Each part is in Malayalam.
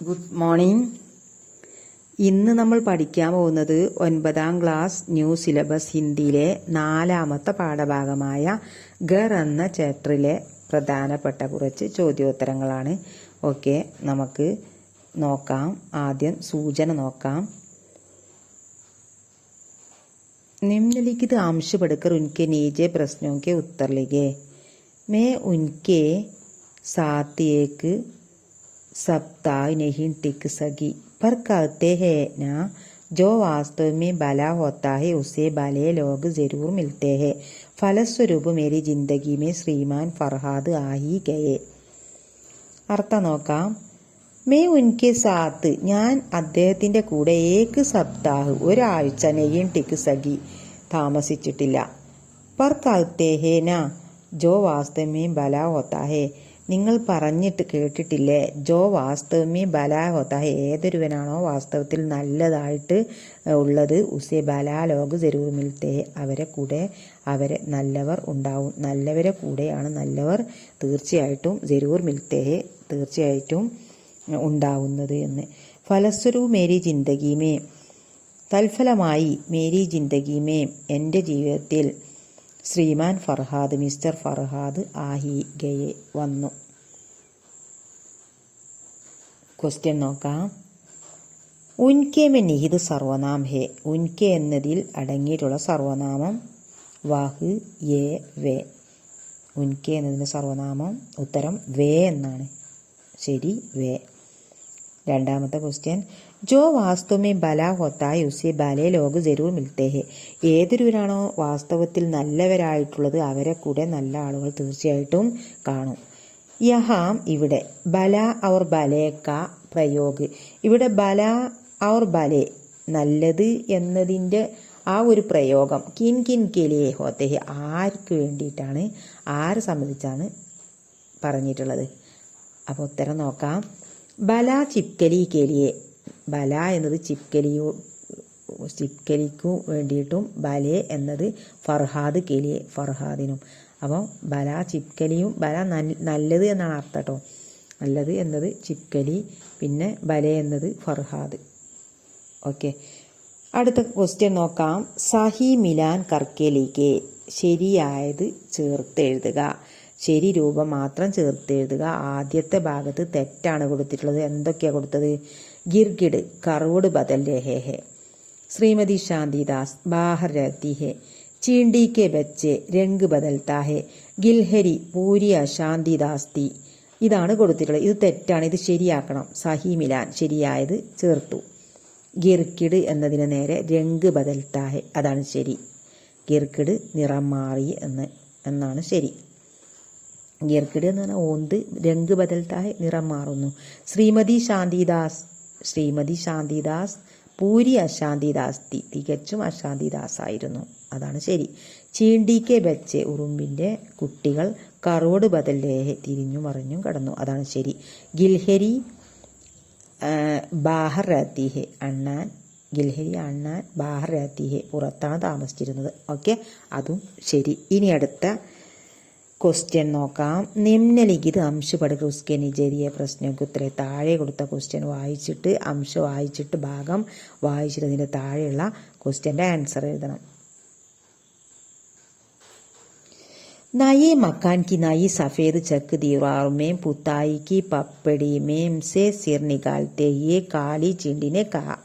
Good morning. ഇന്ന് നമ്മൾ പഠിക്കാൻ പോകുന്നത് 9ാം ക്ലാസ് ന്യൂ സിലബസ് ഹിന്ദിയിലെ 4ാമത്തെ പാഠഭാഗമായ ഘർ എന്ന ചാപ്റ്ററിലെ പ്രധാനപ്പെട്ട കുറച്ച് ചോദ്യോത്തരങ്ങളാണ്. ഓക്കെ, നമുക്ക് നോക്കാം. ആദ്യം സൂചന നോക്കാം. निम्नलिखित अंश पढ़कर उनके नीचे प्रश्नों के उत्तर लिखे. मैं उनके साथ एक सप्ताह नहीं टिक सकी, पर कहते हैं ना, जो वास्तव में भला होता है उसे भले लोग जरूर मिलते हैं. फलस्वरूप मेरी जिंदगी में श्रीमान फरहाद आ ही गए. അർത്ഥം നോക്കാം. മേ ഉൻകെ സാത്ത്, ഞാൻ അദ്ദേഹത്തിന്റെ കൂടെ ഏക് സപ്താഹ്, ഒരാഴ്ച നെയ്യൻ ടിക്ക് സഖി, താമസിച്ചിട്ടില്ല. പർ കഹ്തേ ഹേ നാ, ജോ വാസ്തവമേ ബലാ ഹോത്താ ഹേ, നിങ്ങൾ പറഞ്ഞിട്ട് കേട്ടിട്ടില്ലേ, ജോ വാസ്തവമേ ബലാ ഹോത്താ ഹേ, ഏതൊരുവനാണോ വാസ്തവത്തിൽ നല്ലതായിട്ട് ഉള്ളത്, ഉസേ ബലാ ലോക് ജരൂർ മിൽത്തേ ഹേ, അവരെ കൂടെ നല്ലവർ ഉണ്ടാവും, നല്ലവരെ കൂടെയാണ് നല്ലവർ തീർച്ചയായിട്ടും ജരൂർ മിൽത്തേ ഹേ, തീർച്ചയായിട്ടും ഉണ്ടാവുന്നത് എന്ന്. ഫലസ്വരൂ മേരി ജിന്ദഗിമേ, തൽഫലമായി മേരി ജിന്ദഗിമേ, എൻ്റെ ജീവിതത്തിൽ ശ്രീമാൻ ഫർഹാദ്, മിസ്റ്റർ ഫർഹാദ് ആഹി ഗയെ, വന്നു. ക്വസ്റ്റ്യൻ നോക്കാം. ഉൻകെ മെ നിഹിത് സർവനാം ഹേ, ഉൻകെ എന്നതിൽ അടങ്ങിയിട്ടുള്ള സർവനാമം വാഹ് യേ വേ. ഉൻകെ എന്നതിൻ്റെ സർവനാമം ഉത്തരം വേ എന്നാണ്. ശരി, വേ. രണ്ടാമത്തെ ക്വസ്റ്റ്യൻ. ജോ വാസ്തവമേ ബല ഹോത്തായ് ഉസേ ബലേ ലോക് ജരൂർ മിൽത്തേ ഹേ, ഏതൊരുവരാണോ വാസ്തവത്തിൽ നല്ലവരായിട്ടുള്ളത് അവരെ കൂടെ നല്ല ആളുകൾ തീർച്ചയായിട്ടും കാണും. യഹാം, ഇവിടെ, ബല ഔർ ബലേ കാ പ്രയോഗ്, ഇവിടെ ബല ഔർ ബലേ, നല്ലത് എന്നതിൻ്റെ ആ ഒരു പ്രയോഗം കിൻ കിൻ കെലിയെ ഹോത്തേ ഹേ, ആർക്ക് വേണ്ടിയിട്ടാണ്, ആരെ സംബന്ധിച്ചാണ് പറഞ്ഞിട്ടുള്ളത്. അപ്പോൾ ഉത്തരം നോക്കാം. ബല ചിപ്കലി കേലിയെ, ബല എന്നത് ചിപ്കലിക്കു വേണ്ടിയിട്ടും ബലെ എന്നത് ഫർഹാദ് കേലിയെ, ഫർഹാദിനും. അപ്പം ബല ചിപ്കലിയും, ബല നല്ലത് എന്നാണ് അർത്ഥം കേട്ടോ. നല്ലത് എന്നത് ചിപ്കലി, പിന്നെ ബല എന്നത് ഫർഹാദ്. ഓക്കെ, അടുത്ത ക്വസ്റ്റ്യൻ നോക്കാം. സഹി മിലാൻ കർക്കേലിക്കെ, ശരിയായത് ചേർത്തെഴുതുക. ശരി രൂപം മാത്രം ചേർത്തെഴുതുക. ആദ്യത്തെ ഭാഗത്ത് തെറ്റാണ് കൊടുത്തിട്ടുള്ളത്. എന്തൊക്കെയാണ് കൊടുത്തത്? ഗിർഗിഡ് കറോട് ബദൽ രഹേ ഹെ, ശ്രീമതി ശാന്തിദാസ് ബാഹർ രഹത്തി ഹെ, ചീണ്ടി കെ ബच्चे രംഗ് ബദൽത്താ ഹെ, ഗിൽഹരി പൂരി അശാന്തിദാസ്തി. ഇതാണ് കൊടുത്തിട്ടുള്ളത്. ഇത് തെറ്റാണ്, ഇത് ശരിയാക്കണം. സഹി മിലാൻ, ശരിയായത് ചേർത്തു. ഗിർക്കിഡ് എന്നതിന് നേരെ രംഗ് ബദൽത്താ ഹെ, അതാണ് ശരി. ഗിർക്കിഡ് നിറം മാറി എന്നാണ് ശരി. ഗിർക്കിഡ് എന്ന് പറഞ്ഞാൽ ഓന്ത്, രംഗ് ബദൽത്താഹെ നിറം മാറുന്നു. ശ്രീമതി ശാന്തിദാസ് പൂരി അശാന്തിദാസ്തി, തികച്ചും അശാന്തിദാസായിരുന്നു, അതാണ് ശരി. ചീണ്ടി കെ ബच्चे, ഉറുമ്പിൻ്റെ കുട്ടികൾ, കറോട് ബദൽ രേഹെ, തിരിഞ്ഞു മറിഞ്ഞും കടന്നു, അതാണ് ശരി. ഗിൽഹരി ബാഹർ രഹത്തി ഹെ, ഗിൽഹരി അണ്ണാൻ ബാഹർ രഹത്തി ഹെ, പുറത്താണ് താമസിച്ചിരുന്നത്. ഓക്കെ, അതും ശരി. ഇനി അടുത്ത ക്വസ്റ്റ്യൻ നോക്കാം. നിമ്നലിഖിത് അംശ പഠിക്കുക ഉസ്കെ നിജരിയ പ്രശ്നങ്ങൾക്ക് ഉത്തരം. താഴെ കൊടുത്ത ക്വസ്റ്റ്യൻ വായിച്ചിട്ട്, അംശം വായിച്ചിട്ട്, ഭാഗം വായിച്ചിട്ട് അതിൻ്റെ താഴെയുള്ള ക്വസ്റ്റ്യൻ്റെ ആൻസർ എഴുതണം. नए मकान की नई सफ़ेद चक दीवार में पुताई की पपड़ी में से सिर निकालते हुए काली चिंडी ने कहा,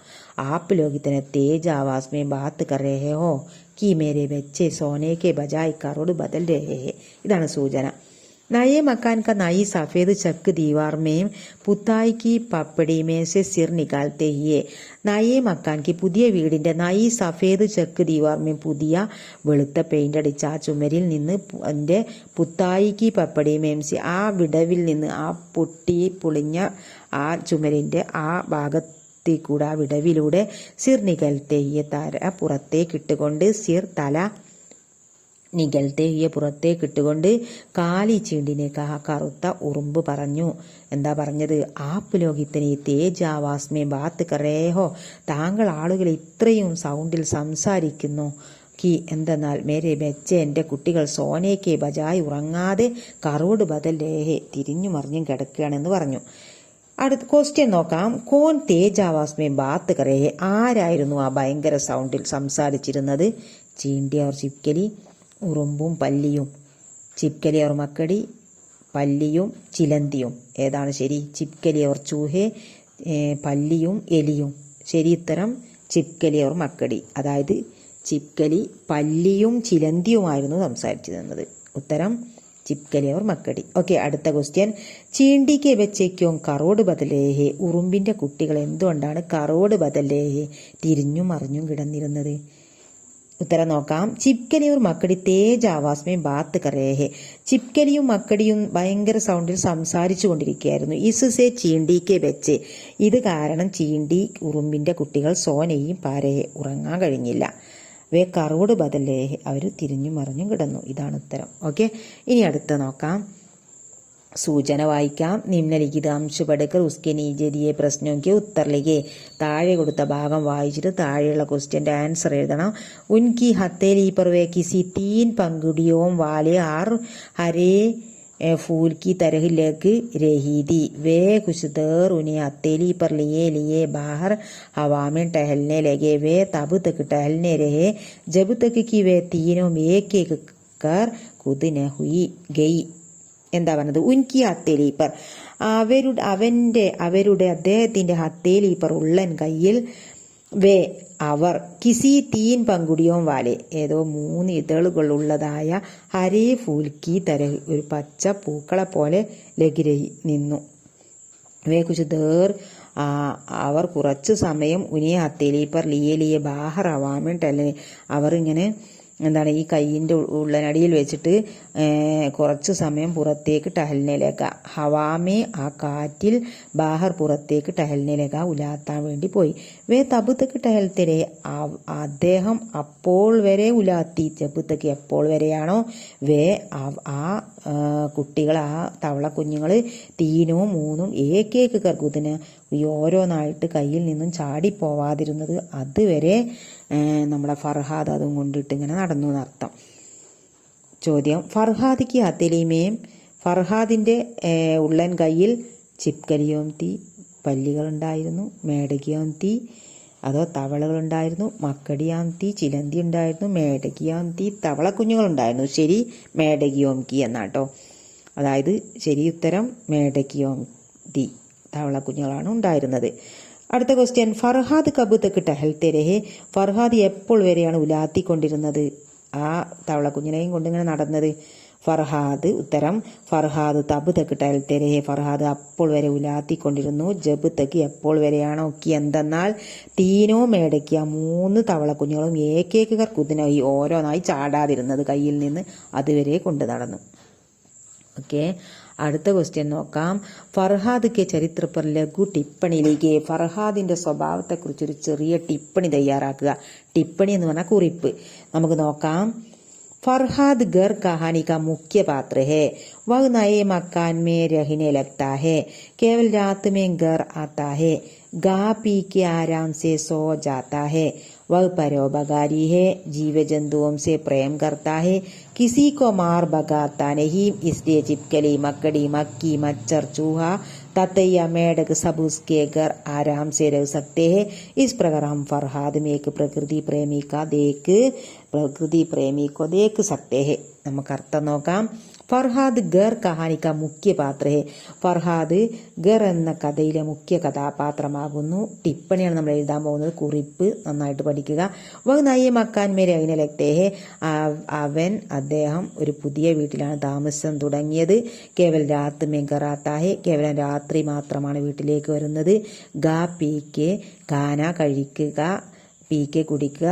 आप लोग इतने तेज आवाज में बात कर रहे हो कि मेरे बच्चे सोने के बजाय करोड़ बदल रहे हैं. ഇതാണ് സൂചന. നയേ മക്കാൻ का नई सफ़ेद चक दीवार में पुताई की पपड़ी में से सिर निकालते हुए, നയേ മക്കാൻ की പുതിയ വീടിന്റെ നൈ സഫേദ് ചക്ക് ദീവാർ മേ, പുതിയ വെളുത്ത പെയിന്റ് അടിച്ച ആ ചുമരിൽ നിന്ന്, എൻ്റെ പുത്തായിക്ക് പപ്പടി മേംസി, ആ വിടവിൽ നിന്ന്, ആ പൊളിഞ്ഞ ആ ചുമരിന്റെ ആ ഭാഗത്തിൽ കൂടെ, ആ വിടവിലൂടെ, സിർ നികൽത്തെ തല പുറത്തേക്കിട്ടുകൊണ്ട്, സിർ തല നികൽത്തെ പുറത്തേക്കിട്ടുകൊണ്ട്, കാലി ചീണ്ടിനെ കറുത്ത ഉറുമ്പ് പറഞ്ഞു. എന്താ പറഞ്ഞത്? ആപ്പ് ലോകിത്തനെ തേജ് ആവാസ്മേ ബാത്ത് കറേഹോ, താങ്കൾ ആളുകൾ ഇത്രയും സൗണ്ടിൽ സംസാരിക്കുന്നു. കി എന്തെന്നാൽ, മേരെ ബच्चे, എൻ്റെ കുട്ടികൾ, സോനേക്കെ ബജായ് ഉറങ്ങാതെ, കറോട് ബദൽ രേഹെ, തിരിഞ്ഞു മറിഞ്ഞും കിടക്കുകയാണെന്ന് പറഞ്ഞു. അടുത്ത ക്വസ്റ്റ്യൻ നോക്കാം. കോൻ തേജ് ആവാസ് മേ ബാത്ത് കരേ, ആരായിരുന്നു ആ ഭയങ്കര സൗണ്ടിൽ സംസാരിച്ചിരുന്നത്? ചീണ്ടി ഓർ ചിപ്കലി, ഉറുമ്പും പല്ലിയും. ചിപ്കലി ഓർ മക്കടി, പല്ലിയും ചിലന്തിയും. ഏതാണ് ശരി? ചിപ്കലി ഓർ ചൂഹെ, പല്ലിയും എലിയും. ശരി ഉത്തരം ചിപ്കലി ഓർ മക്കടി. അതായത് ചിപ്കലി പല്ലിയും ചിലന്തിയുമായിരുന്നു സംസാരിച്ചിരുന്നത്. ഉത്തരം ചിപ്കലി ഓർ മക്കടി. ഓക്കെ, അടുത്ത ക്വസ്റ്റ്യൻ. ചീണ്ടിക്ക് ബച്ചയ്ക്കും കറോട് ബദലേഹെ, ഉറുമ്പിന്റെ കുട്ടികൾ എന്തുകൊണ്ടാണ് കറോട് ബദലേഹെ തിരിഞ്ഞും മറിഞ്ഞും കിടന്നിരുന്നത്? ഉത്തരം നോക്കാം. ചിപ്കലി ഓർ മക്കടി തേജ് ആവാസ് മേ ബാത്ത് കരേഹെ, ചിപ്കലിയും മക്കടിയും ഭയങ്കര സൗണ്ടിൽ സംസാരിച്ചു കൊണ്ടിരിക്കുകയായിരുന്നു. ഇസുസെ ചീണ്ടിക്ക് ബച്ച്, ഇത് കാരണം ചീണ്ടി ഉറുമ്പിന്റെ കുട്ടികൾ സോനയും പാരയെ ഉറങ്ങാൻ കഴിഞ്ഞില്ല. വേ കറോട് ബദലേഹെ, അവർ തിരിഞ്ഞും മറിഞ്ഞും കിടന്നു. ഇതാണ് ഉത്തരം. ഓക്കെ, ഇനി അടുത്ത നോക്കാം. സൂചന വായിക്കാം. നിമ്നലിഖിത അംശ പഠിക്കർ ഉസ്കെ നീചെ ദിയെ പ്രശ്നോക്ക് ഉത്തർ ലിഖേ, താഴെ കൊടുത്ത ഭാഗം വായിച്ചിട്ട് താഴെയുള്ള ക്വസ്റ്റ്യന്റെ ആൻസർ എഴുതണം. ഉൻകി ഹത്തേലി पर वे किसी 3 पंखुड़ियों वाले और हरे फूल की तरह लग रही थी. वे कुछ देर उन्हें हथेली पर लिए बाहर हवा में टहलने लगे. वे तब तक टहलने रहे जब तक कि वे तीनों एक एक कर खुद न हुई गई. എന്താ പറഞ്ഞത്? ഉൻകി ഹത്തേലീപ്പർ, അവരുടെ അദ്ദേഹത്തിന്റെ ഹത്തേലീപ്പർ ഉള്ളൻ കയ്യിൽ, വേ അവർ, കിസി തീൻ പങ്കുടിയോം വാലെ ഏതോ 3 ഇതളുകൾ ഉള്ളതായ, ഹരേ ഫൂൽക്കി തര ഒരു പച്ച പൂക്കളെ പോലെ ലഗിരഹി നിന്നു. വേ കുച്ച് ദേർ അവർ കുറച്ചു സമയം, ഉനിയെ ഹത്തേലീപ്പർ ലിയെ ബാഹർ അവാമൻ ടെല്ലെ അവർ ഇങ്ങനെ എന്താണ് ഈ കയ്യിൻ്റെ ഉള്ളനടിയിൽ വെച്ചിട്ട് കുറച്ചു സമയം പുറത്തേക്ക് ടഹൽനേലേക്ക, ഹവാമേ ആ കാറ്റിൽ, ബാഹർ പുറത്തേക്ക് ടഹൽനേലേക്ക ഉലാത്താൻ വേണ്ടി പോയി. വേ തബുത്തക്ക് ടഹൽത്തരെ അദ്ദേഹം അപ്പോൾ വരെ ഉലാത്തി, ജബുത്തക്ക് എപ്പോൾ വരെയാണോ, വേ ആ കുട്ടികൾ ആ തവള കുഞ്ഞുങ്ങൾ തീനോ 3 ഏക്കേക്ക് കർക്കുതിന് ഓരോന്നായിട്ട് കയ്യിൽ നിന്നും ചാടിപ്പോവാതിരുന്നത് അതുവരെ നമ്മളെ ഫർഹാദ് അതും കൊണ്ടിട്ട് ഇങ്ങനെ നടന്നു എന്നർത്ഥം. ചോദ്യം. ഫർഹാദിക്ക് ഹത്തേലിമേം, ഫർഹാദിന്റെ ഉള്ളൻ കയ്യിൽ ചിപ്കലിയോം തീ പല്ലികളുണ്ടായിരുന്നു, മേടകിയോം തീ അതോ തവളകളുണ്ടായിരുന്നു, മക്കടിയാം തീ ചിലന്തി ഉണ്ടായിരുന്നു, മേടകിയാം തീ തവളക്കുഞ്ഞുങ്ങളുണ്ടായിരുന്നു. ശരി മേടകിയോം കി എന്നാട്ടോ. അതായത് ശരി ഉത്തരം മേടകിയോം തീ തവളക്കുഞ്ഞുങ്ങളാണ് ഉണ്ടായിരുന്നത്. അടുത്ത ക്വസ്റ്റ്യൻ. ഫർഹാദ് കബ് തക്ക് ടഹൽത്തെ രഹെ, ഫർഹാദ് എപ്പോൾ വരെയാണ് ഉലാത്തിക്കൊണ്ടിരുന്നത്? ആ തവളക്കുഞ്ഞിനെയും കൊണ്ടിങ്ങനെ നടന്നത്. ഫർഹാദ് ഉത്തരം ഫർഹാദ് തബ് തക്ക് ടഹൽത്തെ രഹെ, ഫർഹാദ് അപ്പോൾ വരെ ഉലാത്തിക്കൊണ്ടിരുന്നു. ജബ് തക്ക് എപ്പോൾ വരെയാണോ, കി എന്തെന്നാൽ തീനോ മേടക്കിയ 3 തവളക്കുഞ്ഞുങ്ങളും ഏക്കേക്കർ കുതിനായി ഓരോന്നായി ചാടാതിരുന്നത് കയ്യിൽ നിന്ന് അതുവരെ കൊണ്ടു നടന്നു. ഓക്കെ, അടുത്ത ക്വസ്റ്റ്യൻ നോക്കാം. ഫർഹാദ് കെ ചരിത്ര പർ ലഘു ടിപ്പണിയിലേക്ക്, ഫർഹാദിന്റെ സ്വഭാവത്തെക്കുറിച്ചൊരു ചെറിയ ടിപ്പണി തയ്യാറാക്കുക. ടിപ്പണി എന്ന് പറഞ്ഞാൽ കുറിപ്പ്. നമുക്ക് നോക്കാം. फरहाद घर कहानी का मुख्य पात्र है. वह नए मकान में रहने लगता है. केवल रात में घर आता है. गा पी के आराम से सो जाता है. वह परोपकारी है. जीव जंतुओं से प्रेम करता है. किसी को मार भगाता नहीं. इसलिए छिपकली, मकड़ी, मक्खी, मच्छर, चूहा, ततैया, मेढक सब उसके घर आराम से रह सकते हैं. इस प्रकार हम फरहाद में एक प्रकृति प्रेमी को देख सकते हैं. നമുക്ക് അർത്ഥം നോക്കാം. ഫർഹാദ് ഗർ കഹാനിക്ക മുഖ്യ പാത്ര ഹെ. ഫർഹാദ് ഗർ എന്ന കഥയിലെ മുഖ്യ കഥാപാത്രമാകുന്നു. ടിപ്പണിയാണ് നമ്മൾ എഴുതാൻ പോകുന്നത്. കുറിപ്പ് നന്നായിട്ട് പഠിക്കുക. വഹ് നയെ മക്കാൻ മേരെ അയിനെ ലഗ്തേ ഹെ. അദ്ദേഹം ഒരു പുതിയ വീട്ടിലാണ് താമസം തുടങ്ങിയത്. കേവൽ രാത്ത് മേ ഘർ ആത്താ ഹെ. കേവലം രാത്രി മാത്രമാണ് വീട്ടിലേക്ക് വരുന്നത്. ഗാ പീ കെ, ഗാന കഴിക്കുക, പീ കെ കുടിക്കുക,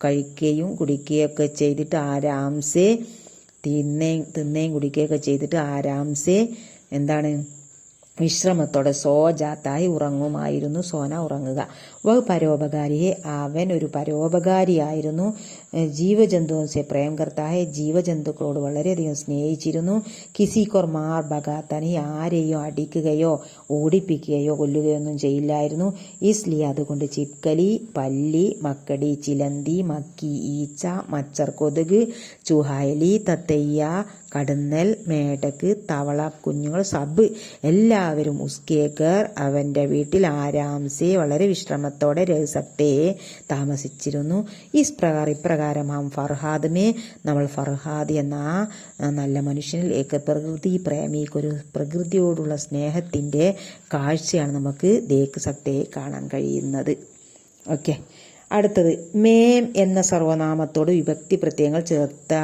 കഴിക്കുകയും കുടിക്കുകയൊക്കെ ചെയ്തിട്ട് ആരാംസെ, തിന്നേയും കുടിക്കുകയൊക്കെ ചെയ്തിട്ട് ആരാംസെ എന്താണ് വിശ്രമത്തോടെ സോ ജാത്തായി ഉറങ്ങുമായിരുന്നു. സോന ഉറങ്ങുക. വഹ് പരോപകാരിയെ, അവൻ ഒരു പരോപകാരിയായിരുന്നു. ജീവജന്തുവംസെ പ്രേം കർത്താഹെ, ജീവജന്തുക്കളോട് വളരെയധികം സ്നേഹിച്ചിരുന്നു. കിസിക്കോർ മാർ ഭഗാത്തനി, ആരെയോ അടിക്കുകയോ ഓടിപ്പിക്കുകയോ കൊല്ലുകയൊന്നും ചെയ്യില്ലായിരുന്നു. ഇസ്ലി, അതുകൊണ്ട് ചിപ്കലി, പല്ലി, മക്കടി, ചിലന്തി, മക്കി, ഈച്ച, മച്ചർ, കൊതുക്, ചുഹായലി, തത്തയ്യ, കടന്നൽ, മേടക്ക്, തവള കുഞ്ഞുങ്ങൾ, സബ് എല്ലാവരും ഉസ്കേക്കർ അവൻ്റെ വീട്ടിൽ ആരാംസെ വളരെ വിശ്രമത്തോടെ രഹസത്തെ താമസിച്ചിരുന്നു. ഇപ്രകാരം ഹം ഫർഹാദ് മേ നമ്മൾ ഫർഹാദ് എന്ന നല്ല മനുഷ്യനിൽ ഏക പ്രകൃതി പ്രേമിക്കൊരു പ്രകൃതിയോടുള്ള സ്നേഹത്തിൻ്റെ കാഴ്ചയാണ് നമുക്ക് ദേഖ് സക്തെ കാണാൻ കഴിയുന്നത്. ഓക്കെ, അടുത്തത് മേം എന്ന സർവനാമത്തോട് വിഭക്തി പ്രത്യയങ്ങൾ ചേർത്ത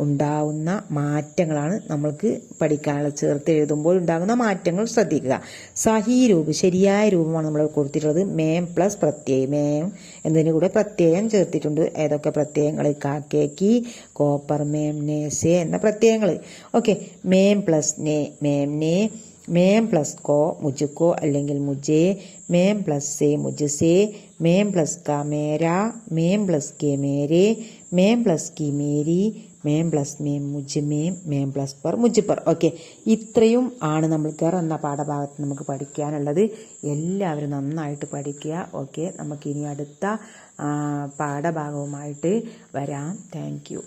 ഉണ്ടാവുന്ന മാറ്റങ്ങളാണ് നമ്മൾക്ക് പഠിക്കാനുള്ളത്. ചേർത്ത് എഴുതുമ്പോൾ ഉണ്ടാകുന്ന മാറ്റങ്ങൾ ശ്രദ്ധിക്കുക. സഹി രൂപം ശരിയായ രൂപമാണ് നമ്മൾ കൊടുത്തിട്ടുള്ളത്. മേം പ്ലസ് പ്രത്യയം. മേം എന്നതിന് കൂടെ പ്രത്യയം ചേർത്തിട്ടുണ്ട്. ഏതൊക്കെ പ്രത്യയങ്ങൾ? കാക്കേക്കി, കോപ്പർ, മേം, നേസെ എന്ന പ്രത്യയങ്ങൾ. ഓക്കെ, മേം പ്ലസ് നേ മേം നേ, മേം പ്ലസ് കോ മുജുക്കോ അല്ലെങ്കിൽ മുജേ, മേം പ്ലസ് സേ മുജസേ, മേം പ്ലസ് ക മേര, മേം പ്ലസ് കെ മേരെ, മേം പ്ലസ് കി മേരി, മേം പ്ലസ് മേം മുജ് മേം, മേം പ്ലസ് പർ മുജ് പർ. ഓക്കെ, ഇത്രയും ആണ് നമ്മൾ ഗർ എന്ന പാഠഭാഗത്ത് നമുക്ക് പഠിക്കാനുള്ളത്. എല്ലാവരും നന്നായിട്ട് പഠിക്കുക. ഓക്കെ, നമുക്കിനി അടുത്ത പാഠഭാഗവുമായിട്ട് വരാം. Thank you.